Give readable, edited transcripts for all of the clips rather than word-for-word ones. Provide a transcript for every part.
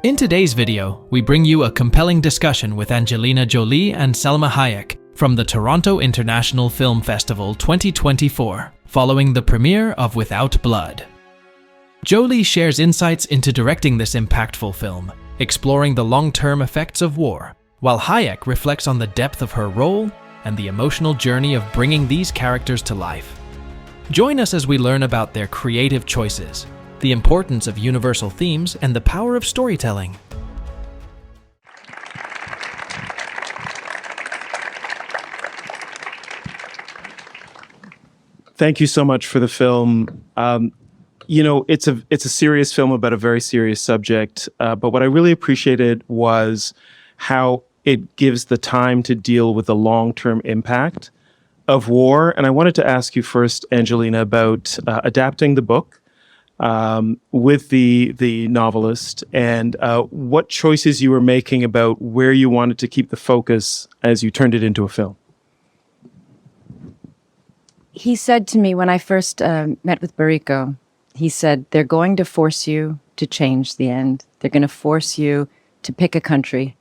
In today's video, we bring you a compelling discussion with Angelina Jolie and Salma Hayek from the Toronto International Film Festival 2024, following the premiere of Without Blood. Jolie shares insights into directing this impactful film, exploring the long-term effects of war, while Hayek reflects on the depth of her role and the emotional journey of bringing these characters to life. Join us as we learn about their creative choices, the importance of universal themes, and the power of storytelling. Thank you so much for the film. It's a serious film about a very serious subject, but what I really appreciated was how it gives the time to deal with the long-term impact of war. And I wanted to ask you first, Angelina, about adapting the book with the novelist, and what choices you were making about where you wanted to keep the focus as you turned it into a film. He said to me when I first met with Baricco, he said, they're going to force you to change the end. They're going to force you to pick a country.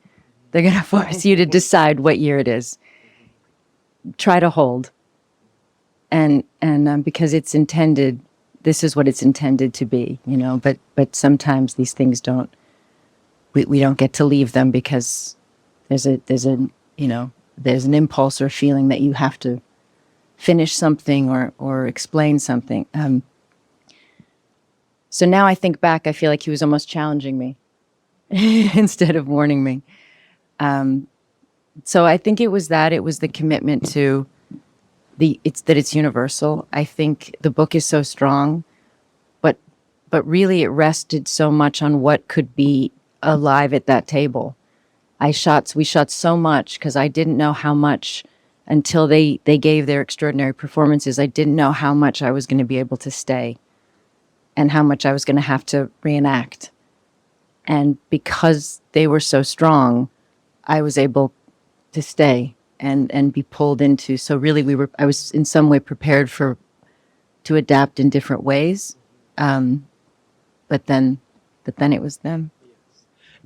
They're going to force you to decide what year it is. Try to hold. And because it's intended, this is what it's intended to be, but sometimes these things we don't get to leave them because there's an impulse or feeling that you have to finish something or explain something. So now I think back, I feel like he was almost challenging me instead of warning me. So I think it was the commitment to it's universal. I think the book is so strong, but really it rested so much on what could be alive at that table. We shot so much because I didn't know how much until they gave their extraordinary performances. I didn't know how much I was going to be able to stay and how much I was going to have to reenact. And because they were so strong, I was able to stay and be pulled into. So really I was in some way prepared to adapt in different ways. But then it was them.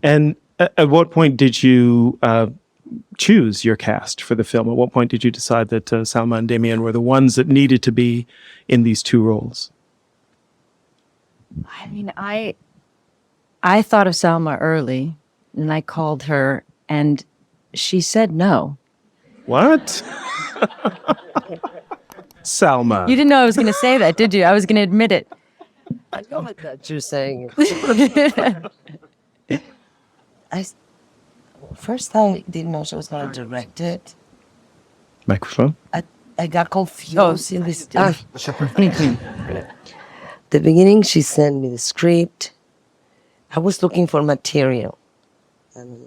And at what point did you choose your cast for the film? At what point did you decide that Salma and Damien were the ones that needed to be in these two roles? I mean, I thought of Salma early, and I called her, and she said no. What? Salma. You didn't know I was going to say that, did you? I was going to admit it. I know that you're saying it. First time I didn't know she was going to direct it. Microphone. I got confused in this. The beginning, she sent me the script. I was looking for material. And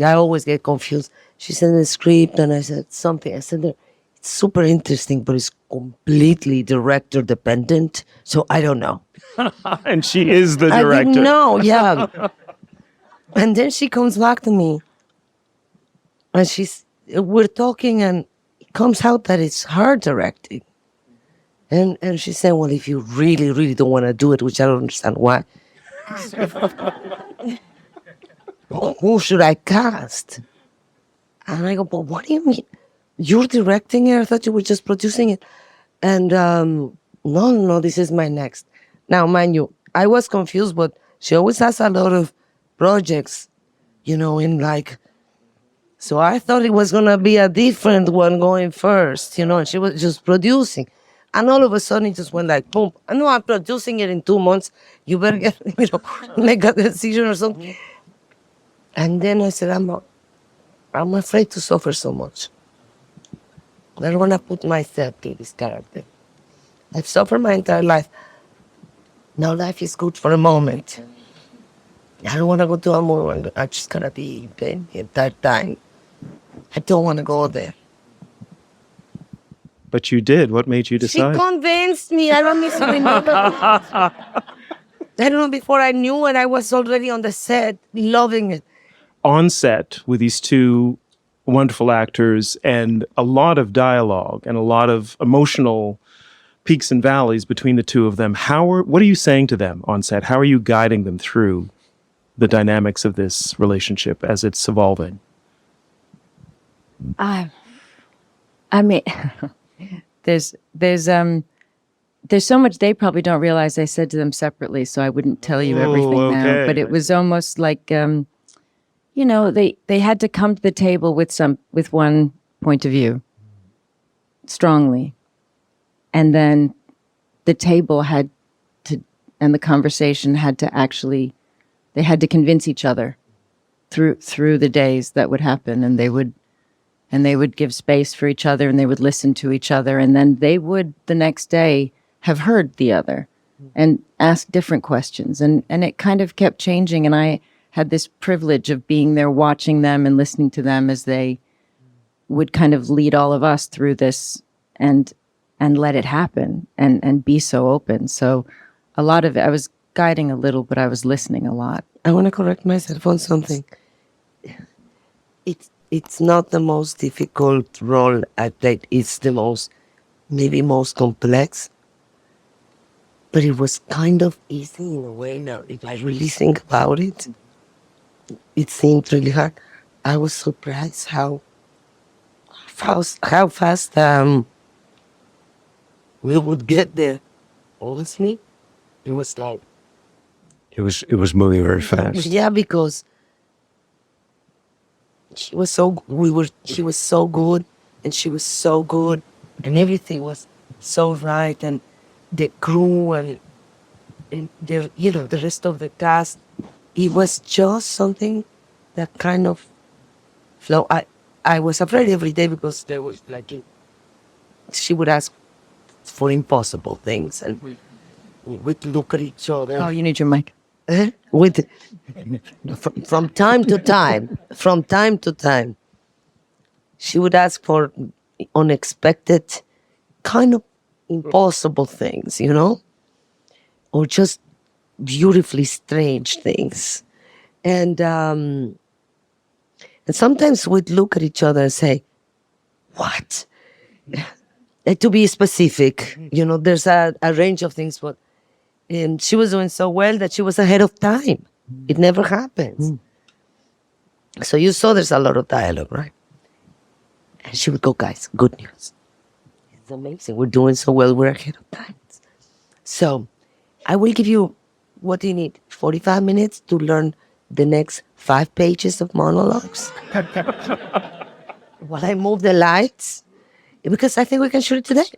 I always get confused. She sent me the script, and I said something. I said, it's super interesting, but it's completely director dependent. So I don't know. And she is the director. I didn't know, yeah. And then she comes back to me, and we're talking, and it comes out that it's her directing. And she said, well, if you really, really don't want to do it, which I don't understand why, who should I cast? And I go, but what do you mean? You're directing it? I thought you were just producing it. And no, this is my next. Now, mind you, I was confused, but she always has a lot of projects, so I thought it was going to be a different one going first, and she was just producing. And all of a sudden, it just went like, boom. I know I'm producing it in 2 months. You better get, make a decision or something. And then I said, I'm afraid to suffer so much. I don't want to put myself through this character. I've suffered my entire life. Now life is good for a moment. I don't want to go to a movie. I'm just going to be in pain the entire time. I don't want to go there. But you did. What made you decide? She convinced me. I don't miss remember. I don't know, before I knew it, I was already on the set, loving it. On set with these two wonderful actors and a lot of dialogue and a lot of emotional peaks and valleys between the two of them. What are you saying to them on set? How are you guiding them through the dynamics of this relationship as it's evolving? I mean, there's so much they probably don't realize I said to them separately, so I wouldn't tell you everything now. But it was almost like, they had to come to the table with one point of view, strongly, and then the table had to, and the conversation had to actually, they had to convince each other through the days that would happen, and they would give space for each other, and they would listen to each other, and then they would the next day have heard the other and ask different questions, and it kind of kept changing, and I had this privilege of being there watching them and listening to them as they would kind of lead all of us through this and let it happen and be so open. So a lot of it, I was guiding a little, but I was listening a lot. I want to correct myself on something. It's not the most difficult role I played. It's the maybe most complex. But it was kind of easy in a way. Now, if I really think about it, it seemed really hard. I was surprised how fast we would get there. Honestly, it was like It was moving very fast. yeah, because she was so good, and she was so good, and everything was so right, and the crew and the rest of the cast, it was just something that kind of flow. I was afraid every day because there was she would ask for impossible things, and we'd look at each other. Oh, you need your mic. With from time to time, she would ask for unexpected, kind of impossible things, or just beautifully strange things, and sometimes we'd look at each other and say, "What?" And to be specific, there's a range of things, but. And she was doing so well that she was ahead of time. It never happens. So you saw there's a lot of dialogue, right? And she would go, "Guys, good news. It's amazing. We're doing so well. We're ahead of time." So I will give you, what do you need? 45 minutes to learn the next 5 pages of monologues? While I move the lights, because I think we can shoot it today.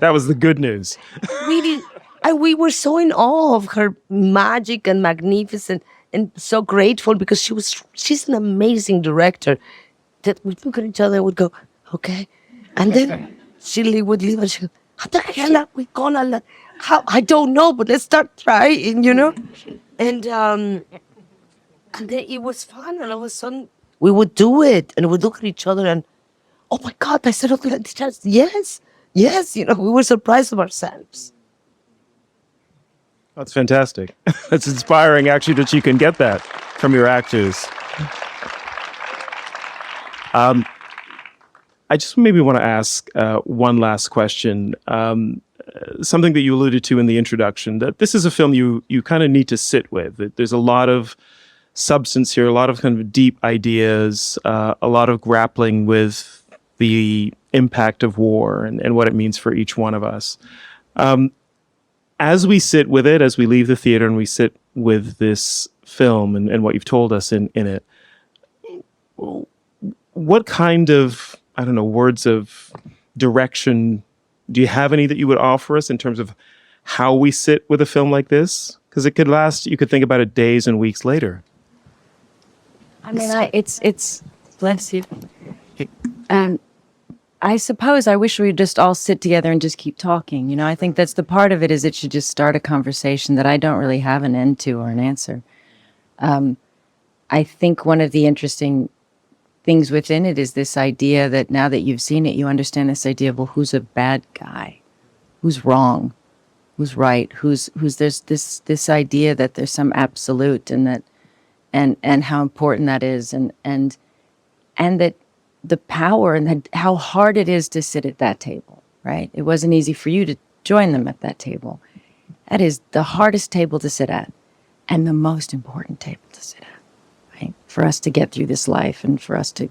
That was the good news. Really, we were so in awe of her magic and magnificent, and so grateful because she's an amazing director. That we'd look at each other and would go, "Okay," and then she would leave and she'd go, "How the hell are we gonna? How I don't know, but let's start trying, And then it was fun, and all of a sudden we would do it, and we'd look at each other and, "Oh my God!" I said, "Okay, yes, we were surprised of ourselves." That's fantastic. It's inspiring, actually, that you can get that from your actors. I just maybe want to ask one last question. Something that you alluded to in the introduction, that this is a film you kind of need to sit with. There's a lot of substance here, a lot of kind of deep ideas, a lot of grappling with the impact of war and what it means for each one of us. As we sit with it, as we leave the theater and we sit with this film and what you've told us in it, what kind of, words of direction, do you have any that you would offer us in terms of how we sit with a film like this? Because it could last, you could think about it days and weeks later. I mean, it's bless you. And I suppose I wish we'd just all sit together and just keep talking. I think that's the part of it, is it should just start a conversation that I don't really have an end to or an answer. I think one of the interesting things within it is this idea that now that you've seen it, you understand this idea of, well, who's a bad guy? Who's wrong? Who's right? Who's there's this idea that there's some absolute, and that and how important that is, and that the power and how hard it is to sit at that table, right? It wasn't easy for you to join them at that table. That is the hardest table to sit at. and the most important table to sit at, right? For us to get through this life and for us to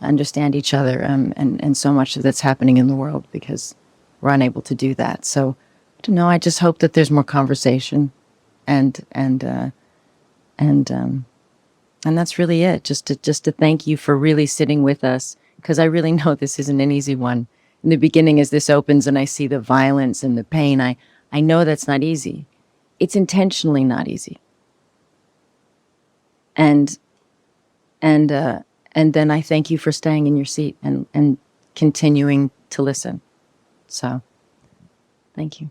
understand each other and so much that's happening in the world because we're unable to do that. So, I don't know. I just hope that there's more conversation, and that's really it. Just to thank you for really sitting with us, because I really know this isn't an easy one. In the beginning, as this opens and I see the violence and the pain, I know that's not easy. It's intentionally not easy. And then I thank you for staying in your seat and continuing to listen. So, thank you.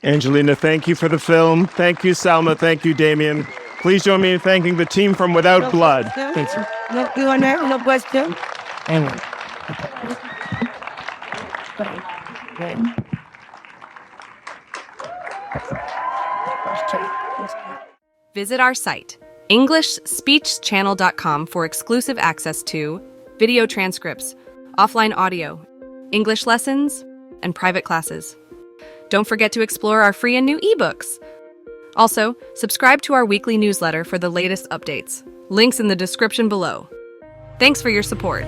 Angelina, thank you for the film. Thank you, Salma. Thank you, Damien. Please join me in thanking the team from Without Blood. Thank you. No Q&A, no question. Anyway. Visit our site, EnglishSpeechChannel.com, for exclusive access to video transcripts, offline audio, English lessons, and private classes. Don't forget to explore our free and new ebooks. Also, subscribe to our weekly newsletter for the latest updates. Links in the description below. Thanks for your support.